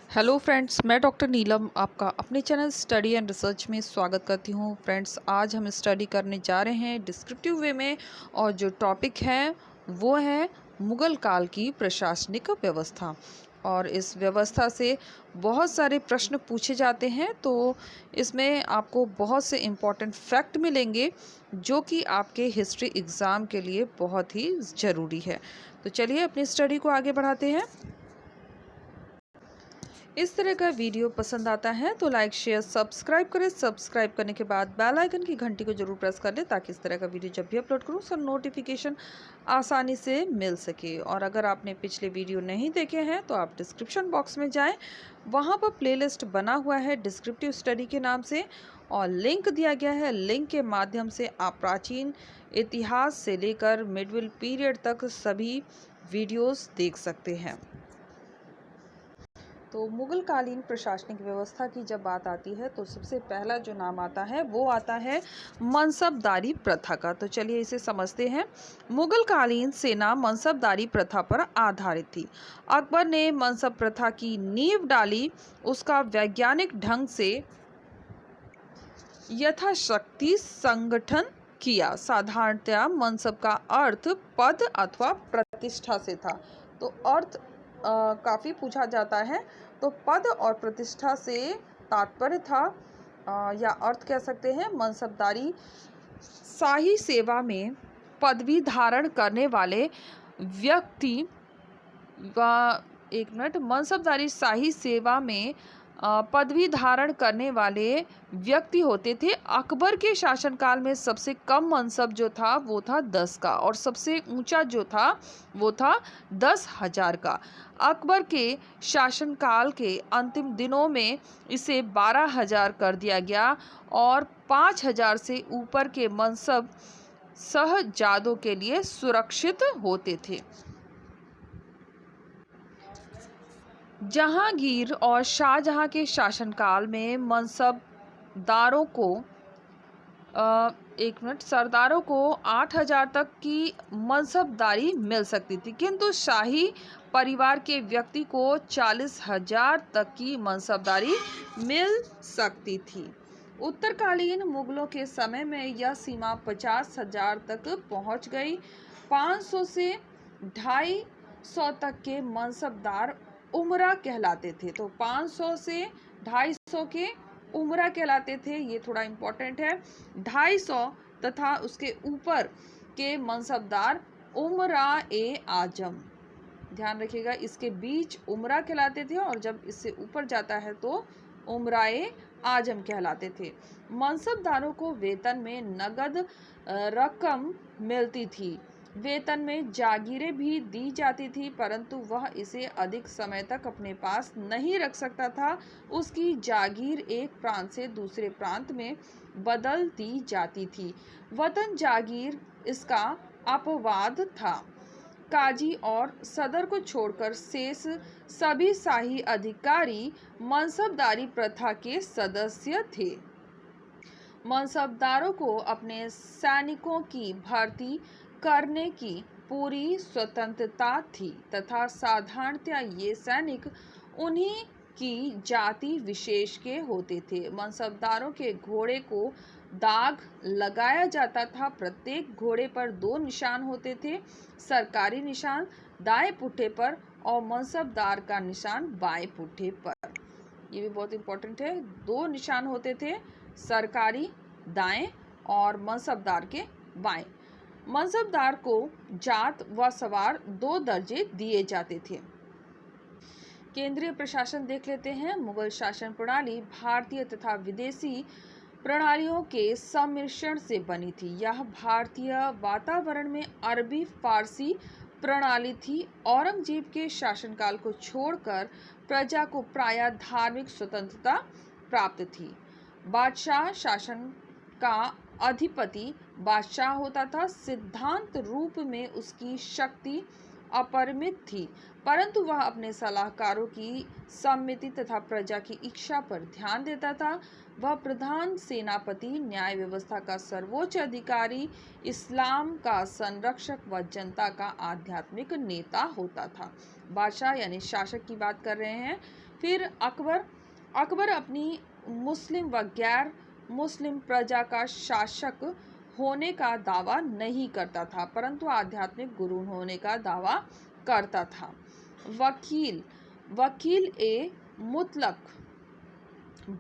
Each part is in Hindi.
हेलो फ्रेंड्स, मैं डॉक्टर नीलम आपका अपने चैनल स्टडी एंड रिसर्च में स्वागत करती हूँ। फ्रेंड्स, आज हम स्टडी करने जा रहे हैं डिस्क्रिप्टिव वे में, और जो टॉपिक है वो है मुग़ल काल की प्रशासनिक व्यवस्था। और इस व्यवस्था से बहुत सारे प्रश्न पूछे जाते हैं, तो इसमें आपको बहुत से इम्पॉर्टेंट फैक्ट मिलेंगे जो कि आपके हिस्ट्री एग्ज़ाम के लिए बहुत ही ज़रूरी है। तो चलिए अपनी स्टडी को आगे बढ़ाते हैं। इस तरह का वीडियो पसंद आता है तो लाइक शेयर सब्सक्राइब करें। सब्सक्राइब करने के बाद बेल आइकन की घंटी को जरूर प्रेस कर लें, ताकि इस तरह का वीडियो जब भी अपलोड करूं उसका नोटिफिकेशन आसानी से मिल सके। और अगर आपने पिछले वीडियो नहीं देखे हैं तो आप डिस्क्रिप्शन बॉक्स में जाएं, वहां पर प्लेलिस्ट बना हुआ है डिस्क्रिप्टिव स्टडी के नाम से, और लिंक दिया गया है। लिंक के माध्यम से आप प्राचीन इतिहास से लेकर मिडिवल पीरियड तक सभी वीडियोज़ देख सकते हैं। तो मुग़ल कालीन प्रशासनिक व्यवस्था की जब बात आती है तो सबसे पहला जो नाम आता है वो आता है मनसबदारी प्रथा का। तो चलिए इसे समझते हैं। मुग़ल कालीन सेना मनसबदारी प्रथा पर आधारित थी। अकबर ने मनसब प्रथा की नींव डाली, उसका वैज्ञानिक ढंग से यथाशक्ति संगठन किया। साधारणतया मनसब का अर्थ पद अथवा प्रतिष्ठा से था। तो अर्थ काफ़ी पूछा जाता है, तो पद और प्रतिष्ठा से तात्पर्य था, या अर्थ कह सकते हैं मनसबदारी शाही सेवा में पदवी धारण करने वाले व्यक्ति मनसबदारी शाही सेवा में पदवी धारण करने वाले व्यक्ति होते थे। अकबर के शासनकाल में सबसे कम मनसब जो था वो था 10 का, और सबसे ऊंचा जो था वो था 10,000 का। अकबर के शासनकाल के अंतिम दिनों में इसे 12,000 कर दिया गया, और 5,000 से ऊपर के मनसब शहजादों के लिए सुरक्षित होते थे। जहांगीर और शाहजहां के शासनकाल में मनसबदारों को सरदारों को 8,000 तक की मनसबदारी मिल सकती थी, किंतु शाही परिवार के व्यक्ति को 40,000 तक की मनसबदारी मिल सकती थी। उत्तरकालीन मुगलों के समय में यह सीमा 50,000 तक पहुंच गई। 500 से 250 तक के मनसबदार उमरा कहलाते थे। तो 500 से 250 के उमरा कहलाते थे, ये थोड़ा इम्पोर्टेंट है। 250 तथा उसके ऊपर के मनसबदार उमरा ए आजम, ध्यान रखिएगा, इसके बीच उमरा कहलाते थे, और जब इससे ऊपर जाता है तो उमराए आजम कहलाते थे। मनसबदारों को वेतन में नगद रकम मिलती थी। वेतन में जागीरें भी दी जाती थी, परंतु वह इसे अधिक समय तक अपने पास नहीं रख सकता था। उसकी जागीर एक प्रांत से दूसरे प्रांत में बदल दी जाती थी। वतन जागीर इसका अपवाद था। काजी और सदर को छोड़कर शेष सभी शाही अधिकारी मनसबदारी प्रथा के सदस्य थे। मनसबदारों को अपने सैनिकों की भर्ती करने की पूरी स्वतंत्रता थी, तथा साधारणतया ये सैनिक उन्हीं की जाति विशेष के होते थे। मनसबदारों के घोड़े को दाग लगाया जाता था। प्रत्येक घोड़े पर 2 निशान होते थे, सरकारी निशान दाएं पुट्ठे पर और मनसबदार का निशान बाएं पुट्ठे पर। ये भी बहुत इंपॉर्टेंट है। 2 निशान होते थे, सरकारी दाएं और मनसबदार के बाएं। मनसबदार को जात व सवार 2 दर्जे दिए जाते थे। केंद्रीय प्रशासन देख लेते हैं। मुगल शासन प्रणाली भारतीय तथा विदेशी प्रणालियों के सम्मिश्रण से बनी थी। यह भारतीय वातावरण में अरबी फारसी प्रणाली थी। औरंगजेब के शासनकाल को छोड़कर प्रजा को प्रायः धार्मिक स्वतंत्रता प्राप्त थी। बादशाह शासन का अधिपति बादशाह होता था। सिद्धांत रूप में उसकी शक्ति अपरिमित थी, परंतु वह अपने सलाहकारों की सम्मति तथा प्रजा की इच्छा पर ध्यान देता था। वह प्रधान सेनापति, न्याय व्यवस्था का सर्वोच्च अधिकारी, इस्लाम का संरक्षक व जनता का आध्यात्मिक नेता होता था। बादशाह यानी शासक की बात कर रहे हैं। फिर अकबर अपनी मुस्लिम व गैर मुस्लिम प्रजा का शासक होने का दावा नहीं करता था, परंतु आध्यात्मिक गुरु होने का दावा करता था। वकील ए मुतलक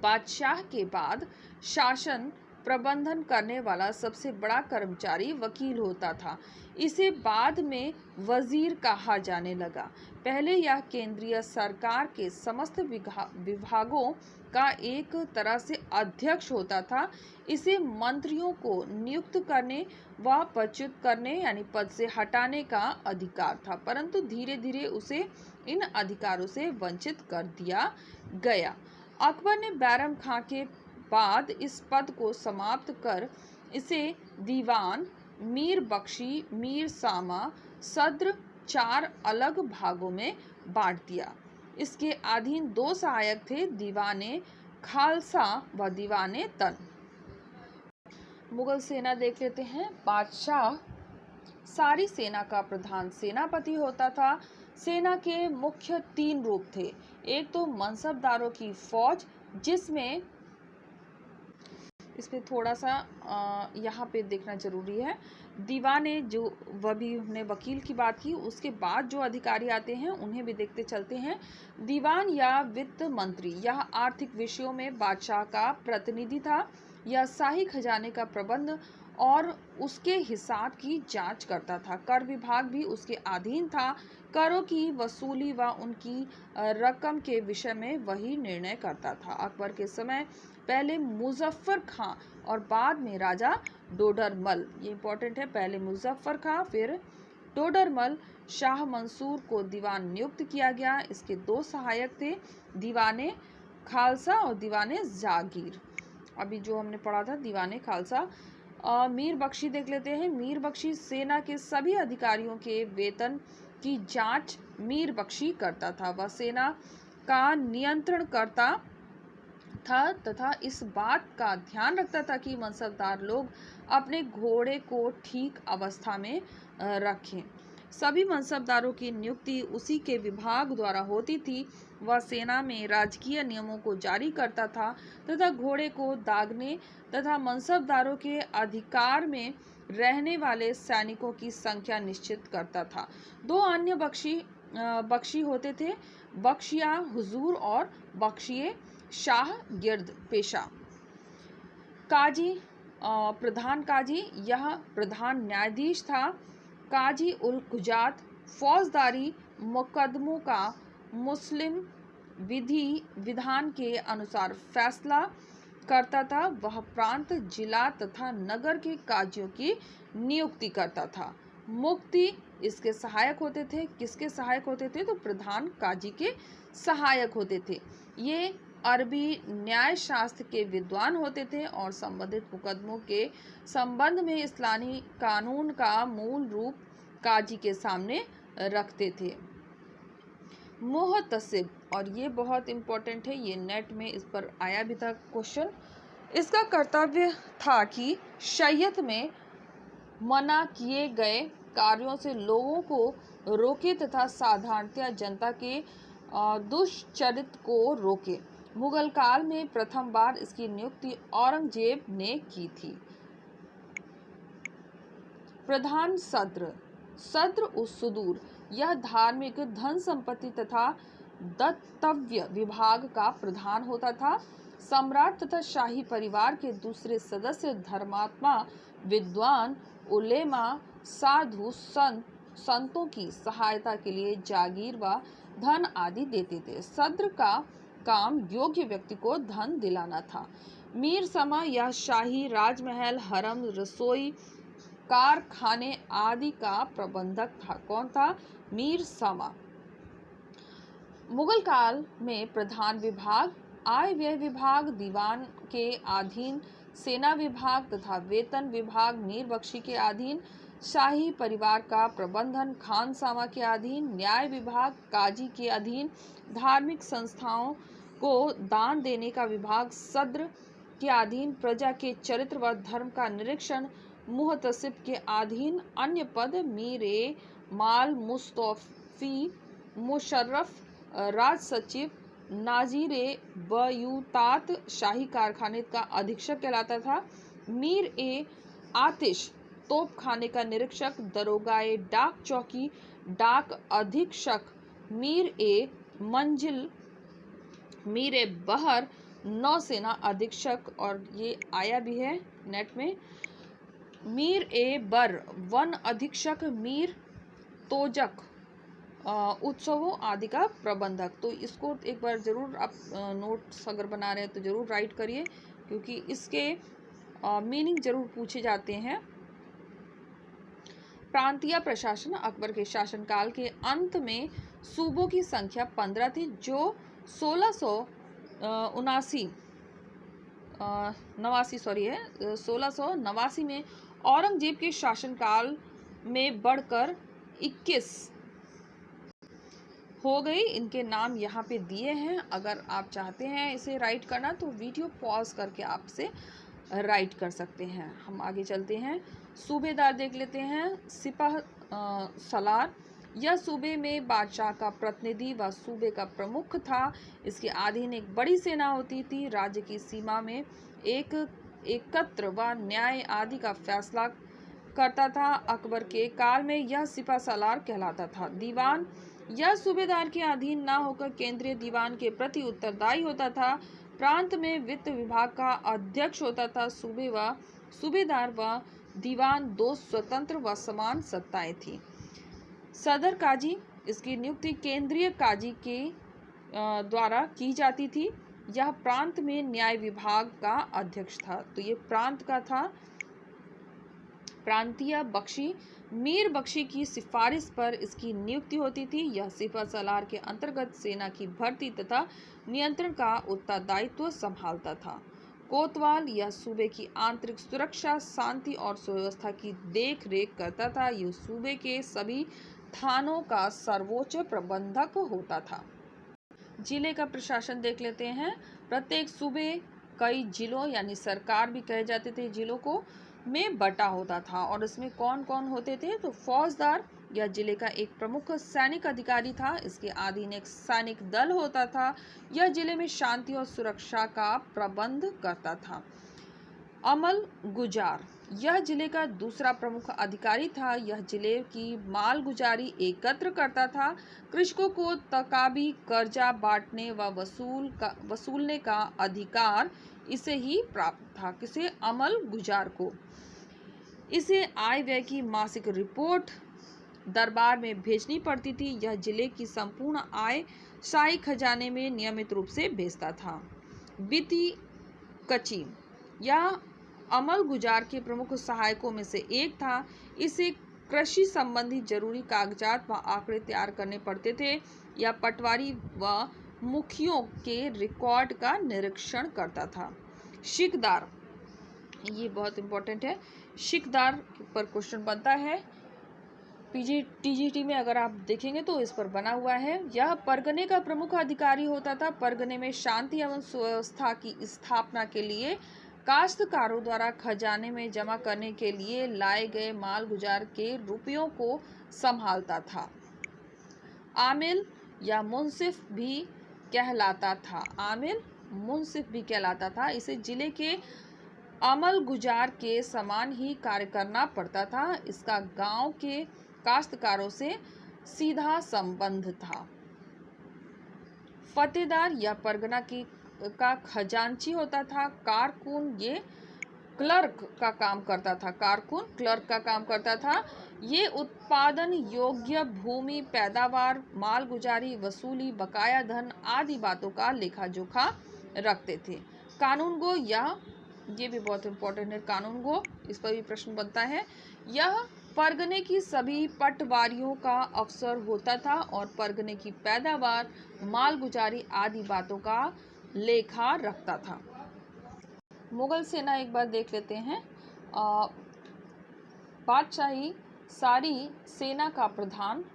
बादशाह के बाद शासन प्रबंधन करने वाला सबसे बड़ा कर्मचारी वकील होता था। इसे बाद में वजीर कहा जाने लगा। पहले यह केंद्रीय सरकार के समस्त विभागों का एक तरह से अध्यक्ष होता था। इसे मंत्रियों को नियुक्त करने व पदच्युत करने यानी पद से हटाने का अधिकार था, परंतु धीरे धीरे उसे इन अधिकारों से वंचित कर दिया गया। अकबर ने बैरम खां के बाद इस पद को समाप्त कर इसे दीवान, मीर बख्शी, मीर सामा, सद्र 4 अलग भागों में बांट दिया। इसके अधीन 2 सहायक थे, दीवाने खालसा व दीवाने तन। मुगल सेना देख लेते हैं। बादशाह सारी सेना का प्रधान सेनापति होता था। सेना के मुख्य 3 रूप थे। एक तो मनसबदारों की फौज, जिसमें इसमें थोड़ा सा यहाँ पे देखना जरूरी है। दीवाने, जो वह भी हमने वकील की बात की, उसके बाद जो अधिकारी आते हैं उन्हें भी देखते चलते हैं। दीवान या वित्त मंत्री, यह आर्थिक विषयों में बादशाह का प्रतिनिधि था। यह शाही खजाने का प्रबंध और उसके हिसाब की जांच करता था। कर विभाग भी उसके अधीन था। करों की वसूली व उनकी रकम के विषय में वही निर्णय करता था। अकबर के समय पहले मुजफ्फर खां और बाद में राजा डोडरमल, ये इंपॉर्टेंट है, पहले मुजफ्फर खां फिर डोडरमल, शाह मंसूर को दीवान नियुक्त किया गया। इसके 2 सहायक थे, दीवाने खालसा और दीवाने जागीर। अभी जो हमने पढ़ा था दीवाने खालसा। मीर बख्शी देख लेते हैं। मीर बख्शी सेना के सभी अधिकारियों के वेतन की जांच मीर बख्शी करता था। वह सेना का नियंत्रण करता था तथा इस बात का ध्यान रखता था कि मनसबदार लोग अपने घोड़े को ठीक अवस्था में रखें। सभी मनसबदारों की नियुक्ति उसी के विभाग द्वारा होती थी। वह सेना में राजकीय नियमों को जारी करता था तथा घोड़े को दागने तथा मनसबदारों के अधिकार में रहने वाले सैनिकों की संख्या निश्चित करता था। 2 अन्य बख्शी होते थे, बख्शिया हुजूर और बख्शिए शाह गिर्द पेशा। काजी, प्रधान काजी, यह प्रधान न्यायाधीश था। काजी उल कुजात फौजदारी मुकदमों का मुस्लिम विधान के अनुसार फैसला करता था। वह प्रांत, जिला तथा नगर के काजियों की नियुक्ति करता था। मुफ्ती इसके सहायक होते थे। किसके सहायक होते थे? तो प्रधान काजी के सहायक होते थे। ये अरबी न्याय शास्त्र के विद्वान होते थे और संबंधित मुकदमों के संबंध में इस्लामी कानून का मूल रूप काजी के सामने रखते थे। मुहतसिब, और ये बहुत इम्पोर्टेंट है, ये नेट में इस पर आया भी था क्वेश्चन। इसका कर्तव्य था कि शरीयत में मना किए गए कार्यों से लोगों को रोके तथा साधारणतया जनता के दुष्चरित्र को रोके। मुगल काल में प्रथम बार इसकी नियुक्ति औरंगजेब ने की थी। प्रधान सद्र उस सुदूर, यह धार्मिक, धन संपत्ति तथा दत्तव्य विभाग का प्रधान होता था। सम्राट तथा शाही परिवार के दूसरे सदस्य धर्मात्मा, विद्वान, उलेमा, साधु, संतों की सहायता के लिए जागीर व धन आदि देते थे। सद्र का काम योग्य व्यक्ति को धन दिलाना था। मीर समा, यह शाही राजमहल, हरम, रसोई, कारखाने आदि का प्रबंधक था। कौन था? मीर समा। मुगल काल में प्रधान विभाग, आय व्यय विभाग दीवान के अधीन, सेना विभाग तथा वेतन विभाग मीर बख्शी के अधीन, शाही परिवार का प्रबंधन खानसामा के अधीन, न्याय विभाग काजी के अधीन, धार्मिक संस्थाओं को दान देने का विभाग सद्र के अधीन, प्रजा के चरित्र व धर्म का निरीक्षण मुहतसिब के अधीन। अन्य पद मीर माल, मुस्तौफी, मुशर्रफ, राज सचिव, नाजीरे बयूतात शाही कारखाने का अधीक्षक कहलाता था। मीर ए आतिश तोप खाने का निरीक्षक, दरोगाए डाक चौकी डाक अधीक्षक, मीर ए मंजिल मीर ए बहर नौसेना अधीक्षक, और ये आया भी है नेट में, मीर ए बर वन अधीक्षक, मीर तोजक उत्सवों आदि का प्रबंधक। तो इसको एक बार जरूर आप नोट्स अगर बना रहे हैं तो जरूर राइट करिए, क्योंकि इसके मीनिंग जरूर पूछे जाते हैं। प्रांतीय प्रशासन, अकबर के शासनकाल के अंत में सूबों की संख्या 15 थी, जो 1689 में औरंगजेब के शासनकाल में बढ़कर 21 हो गई। इनके नाम यहाँ पे दिए हैं। अगर आप चाहते हैं इसे राइट करना तो वीडियो पॉज करके आपसे राइट कर सकते हैं। हम आगे चलते हैं। सूबेदार देख लेते हैं। सिपाह सलार, यह सूबे में बादशाह का प्रतिनिधि व सूबे का प्रमुख था। इसके अधीन एक बड़ी सेना होती थी। राज्य की सीमा में एकत्र व न्याय आदि का फैसला करता था। अकबर के काल में यह सिपा सलार कहलाता था। दीवान, यह सूबेदार के अधीन न होकर केंद्रीय दीवान के प्रति उत्तरदायी होता था। प्रांत में वित्त विभाग का अध्यक्ष होता था। सूबेदार व दीवान दो स्वतंत्र व समान सत्ताएं थी। सदर काजी, इसकी नियुक्ति केंद्रीय काजी के द्वारा की जाती थी। यह प्रांत में न्याय विभाग का अध्यक्ष था। तो ये प्रांत का था। प्रांतीय बख्शी, मीर बख्शी की सिफारिश पर इसकी नियुक्ति होती थी। यह सिपा सलार के अंतर्गत सेना की भर्ती तथा नियंत्रण का उत्तरदायित्व संभालता था। कोतवाल, यह सूबे की आंतरिक सुरक्षा, शांति और सुव्यवस्था की देख रेख करता था। यह सूबे के सभी थानों का सर्वोच्च प्रबंधक होता था। जिले का प्रशासन देख लेते हैं। प्रत्येक सूबे कई जिलों यानी सरकार भी कहे जाते थे जिलों को में बटा होता था। और इसमें कौन कौन होते थे? तो फौजदार, यह जिले का एक प्रमुख सैनिक अधिकारी था। इसके अधीन एक सैनिक दल होता था। यह जिले में शांति और सुरक्षा का प्रबंध करता था। अमल गुजार, यह जिले का दूसरा प्रमुख अधिकारी था। यह जिले की माल गुजारी एकत्र करता था। कृषकों को तकाबी कर्जा बांटने व वसूलने का अधिकार इसे ही प्राप्त था। किसे? अमल गुजार को। इसे आय व्यय की मासिक रिपोर्ट दरबार में भेजनी पड़ती थी। यह जिले की संपूर्ण आय शाही खजाने में नियमित रूप से भेजता था। वित्तीय कची, यह अमल गुजार के प्रमुख सहायकों में से एक था। इसे कृषि संबंधी जरूरी कागजात व आंकड़े तैयार करने पड़ते थे। यह पटवारी व मुखियों के रिकॉर्ड का निरीक्षण करता था। शिकदार, ये बहुत इंपॉर्टेंट है। शिकदार पर क्वेश्चन बनता है टीजीटी में, अगर आप देखेंगे तो इस पर बना हुआ है। यह परगने का प्रमुख अधिकारी होता था। परगने में शांति एवं सुव्यवस्था की स्थापना के लिए काश्तकारों द्वारा खजाने में जमा करने के लिए लाए गए माल गुजार के रुपयों को संभालता था। आमिल या मुंसिफ भी कहलाता था। आमिल मुंसिफ भी कहलाता था। इसे जिले के अमल गुजार के समान ही कार्य करना पड़ता था। इसका गांव के काश्तकारों से सीधा संबंध था। फतेदार, यह परगना का खजांची होता था। कारकुन, ये क्लर्क का काम करता था। कारकुन क्लर्क का काम करता था। ये उत्पादन योग्य भूमि, पैदावार, माल गुजारी, वसूली, बकाया धन आदि बातों का लेखा जोखा रखते थे। कानूनगो, ये भी बहुत इंपॉर्टेंट है। कानूनगो, इस पर भी प्रश्न बनता है। यह परगने की सभी पटवारियों का अफसर होता था और परगने की पैदावार, माल गुजारी आदि बातों का लेखा रखता था। मुगल सेना एक बार देख लेते हैं। बादशाही सारी सेना का प्रधान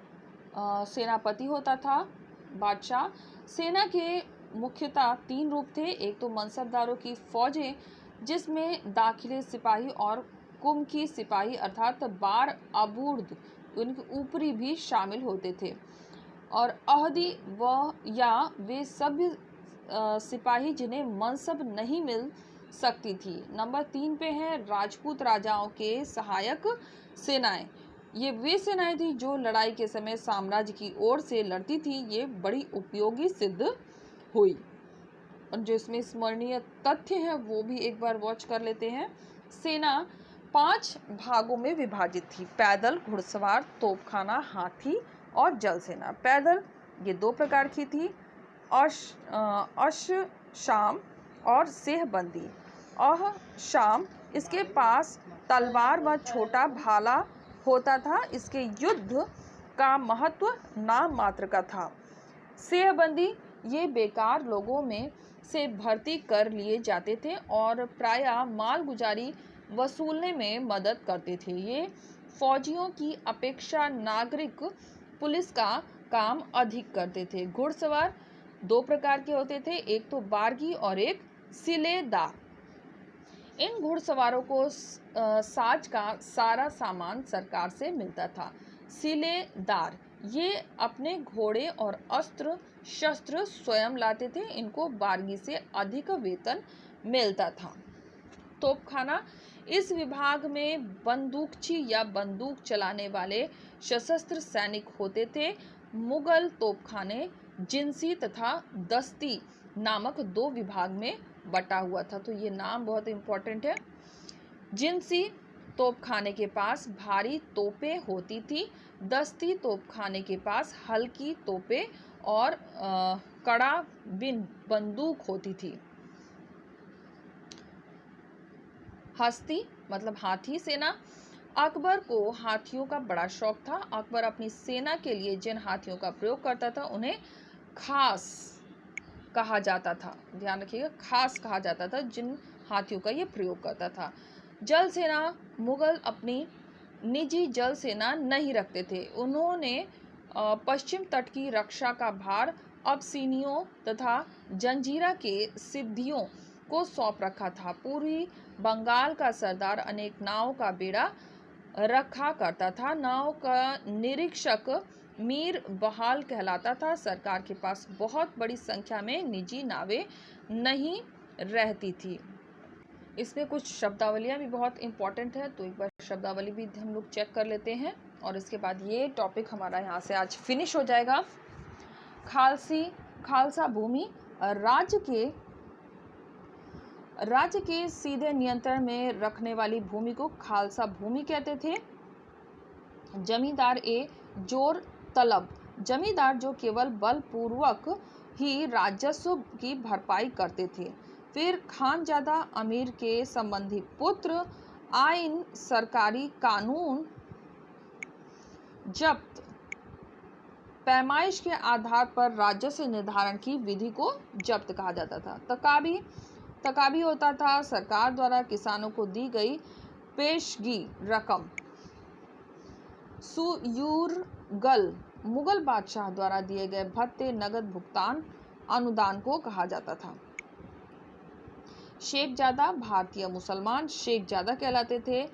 सेनापति होता था। बादशाह, सेना के मुख्यतः 3 रूप थे। एक तो मनसबदारों की फौजें, जिसमें दाखिले सिपाही और कुमकी सिपाही अर्थात बार अबूर्द, उनके ऊपरी भी शामिल होते थे। और अहदी वह या वे सभ्य सिपाही जिन्हें मनसब नहीं मिल सकती थी। नंबर 3 पे है राजपूत राजाओं के सहायक सेनाएं। ये वे सेनाएं थी जो लड़ाई के समय साम्राज्य की ओर से लड़ती थी। ये बड़ी उपयोगी सिद्ध हुई। और जो इसमें स्मरणीय तथ्य है वो भी एक बार वॉच कर लेते हैं। सेना 5 भागों में विभाजित थी: पैदल, घुड़सवार, तोपखाना, हाथी और जल सेना। पैदल ये 2 प्रकार की थी: अश्शाम और सेहबंदी। अश्शाम, इसके पास तलवार व छोटा भाला होता था। इसके युद्ध का महत्व नाम मात्र का था। सेहबंदी ये बेकार लोगों में से भर्ती कर लिए जाते थे और प्रायः मालगुजारी वसूलने में मदद करते थे। ये फौजियों की अपेक्षा नागरिक पुलिस का काम अधिक करते थे। घुड़सवार 2 प्रकार के होते थे, एक तो बारगी और एक सिलेदार। इन घुड़सवारों को साज का सारा सामान सरकार से मिलता था। सिलेदार ये अपने घोड़े और अस्त्र शस्त्र स्वयं लाते थे। इनको बारगी से अधिक वेतन मिलता था। तोपखाना, इस विभाग में बंदूकची या बंदूक चलाने वाले सशस्त्र सैनिक होते थे। मुगल तोपखाने जिनसी तथा दस्ती नामक 2 विभाग में बटा हुआ था। तो ये नाम बहुत इंपॉर्टेंट है। जिनसी तोपखाने के पास भारी तोपें होती थी। दस्ती तोपखाने के पास हल्की तोपें और कड़ा बिन बंदूक होती थी। हस्ती मतलब हाथी सेना। अकबर को हाथियों का बड़ा शौक था। अकबर अपनी सेना के लिए जिन हाथियों का प्रयोग करता था उन्हें खास कहा जाता था। ध्यान रखिएगा, खास कहा जाता था जिन हाथियों का ये प्रयोग करता था। जल सेना, मुगल अपनी निजी जल सेना नहीं रखते थे। उन्होंने पश्चिम तट की रक्षा का भार अबसीनियों तथा जंजीरा के सिद्धियों को सौंप रखा था। पूर्वी बंगाल का सरदार अनेक नावों का बेड़ा रखा करता था। नाव का निरीक्षक मीर बहाल कहलाता था। सरकार के पास बहुत बड़ी संख्या में निजी नावें नहीं रहती थी। इसमें कुछ शब्दावलियाँ भी बहुत इंपॉर्टेंट है, तो एक बार शब्दावली भी हम लोग चेक कर लेते हैं और इसके बाद ये टॉपिक हमारा यहाँ से आज फिनिश हो जाएगा। खालसा भूमि, राज्य के सीधे नियंत्रण में रखने वाली भूमि को खालसा भूमि कहते थे। जमींदार जोर तलब, जमींदार जो केवल बलपूर्वक ही राजस्व की भरपाई करते थे। फिर खानजादा, अमीर के संबंधी पुत्र, आइन, सरकारी कानून, जब्त, पैमाइश के आधार पर राजस्व निर्धारण की विधि को जब्त कहा जाता था। तकाबी होता था सरकार द्वारा किसानों को दी गई पेशगी रकम। सुयूरगल, मुगल बादशाह द्वारा दिए गए भत्ते, नगद भुगतान, अनुदान को कहा जाता था। शेखजादा, भारतीय मुसलमान शेखजादा कहलाते थे।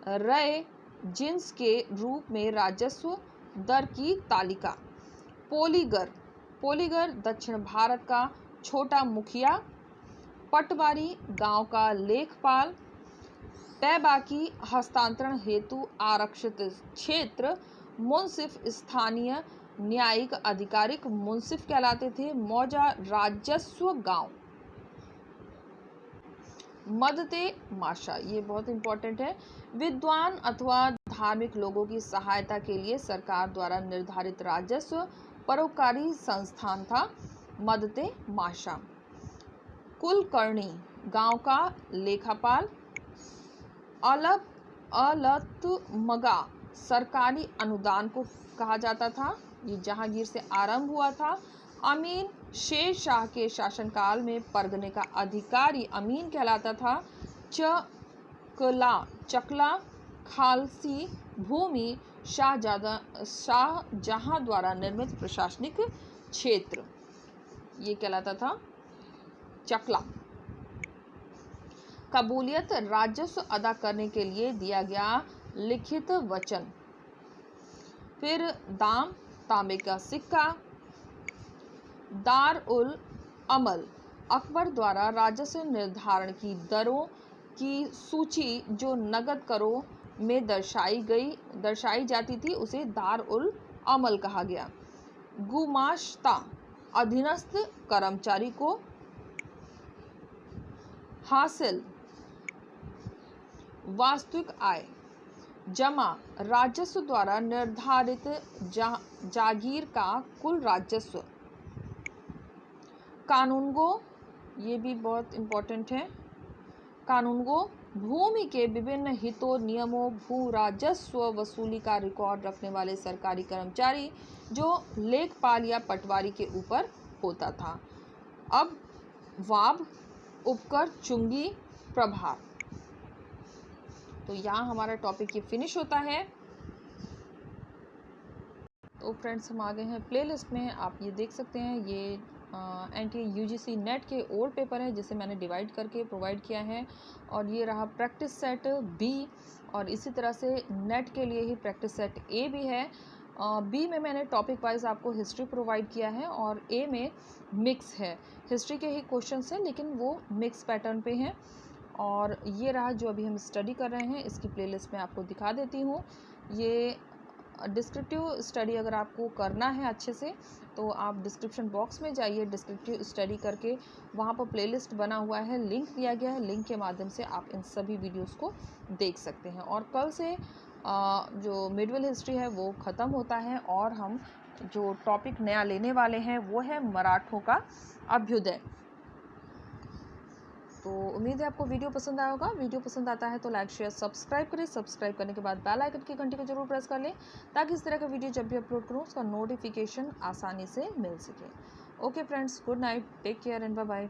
रय जिन्स के रूप में राजस्व दर की तालिका। पोलीगर दक्षिण भारत का छोटा मुखिया। पटवारी गांव का लेखपाल। तैबाकी हस्तांतरण हेतु आरक्षित क्षेत्र। मुंसिफ स्थानीय न्यायिक आधिकारिक मुंसिफ कहलाते थे। मौजा राजस्व गांव। मदते माशा, ये बहुत इंपॉर्टेंट है। विद्वान अथवा धार्मिक लोगों की सहायता के लिए सरकार द्वारा निर्धारित राजस्व परोपकारी संस्थान था। मदते माशा। कुलकर्णी, गांव का लेखापाल। अलतमगा, सरकारी अनुदान को कहा जाता था। ये जहांगीर से आरंभ हुआ था। अमीन, शेर शाह के शासनकाल में परगने का अधिकारी अमीन कहलाता था। चकला, खालसी भूमि, शाहजहां द्वारा निर्मित प्रशासनिक क्षेत्र, ये कहलाता था चकला। कबूलियत, राजस्व अदा करने के लिए दिया गया लिखित वचन। फिर दाम, तांबे का सिक्का। दार उल अमल अकबर द्वारा राजस्व निर्धारण की दरों की सूची जो नगद करों में दर्शाई जाती थी उसे दार उल अमल कहा गया। गुमाश्ता अधीनस्थ कर्मचारी को हासिल वास्तविक आय जमा राजस्व द्वारा निर्धारित जागीर का कुल राजस्व। कानूनगो, ये भी बहुत इंपॉर्टेंट है, कानूनगो भूमि के विभिन्न हितों, नियमों, भू राजस्व वसूली का रिकॉर्ड रखने वाले सरकारी कर्मचारी जो लेखपाल या पटवारी के ऊपर होता था। अब वाब उपकर चुंगी प्रभार। तो यहाँ हमारा टॉपिक ये फिनिश होता है। तो फ्रेंड्स हम आ गए हैं प्लेलिस्ट में, आप ये देख सकते हैं, ये एनटीए यूजीसी नेट के ओल्ड पेपर है जिसे मैंने डिवाइड करके प्रोवाइड किया है, और ये रहा प्रैक्टिस सेट बी, और इसी तरह से नेट के लिए ही प्रैक्टिस सेट ए भी है। बी में मैंने टॉपिक वाइज आपको हिस्ट्री प्रोवाइड किया है, और ए में मिक्स है, हिस्ट्री के ही क्वेश्चंस हैं लेकिन वो मिक्स पैटर्न पे हैं। और ये रहा जो अभी हम स्टडी कर रहे हैं, इसकी प्लेलिस्ट में आपको दिखा देती हूँ। ये डिस्क्रिप्टिव स्टडी अगर आपको करना है अच्छे से तो आप डिस्क्रिप्शन बॉक्स में जाइए, डिस्क्रिप्टिव स्टडी करके वहाँ पर प्लेलिस्ट बना हुआ है, लिंक दिया गया है, लिंक के माध्यम से आप इन सभी वीडियोस को देख सकते हैं। और कल से जो मिडल हिस्ट्री है वो ख़त्म होता है, और हम जो टॉपिक नया लेने वाले हैं वो है मराठों का अभ्युदय। तो उम्मीद है आपको वीडियो पसंद आया होगा। वीडियो पसंद आता है तो लाइक शेयर सब्सक्राइब करें, सब्सक्राइब करने के बाद बेल आइकन की घंटी को जरूर प्रेस कर लें ताकि इस तरह का वीडियो जब भी अपलोड करूँ उसका नोटिफिकेशन आसानी से मिल सके। Okay friends, good night, take care and bye bye.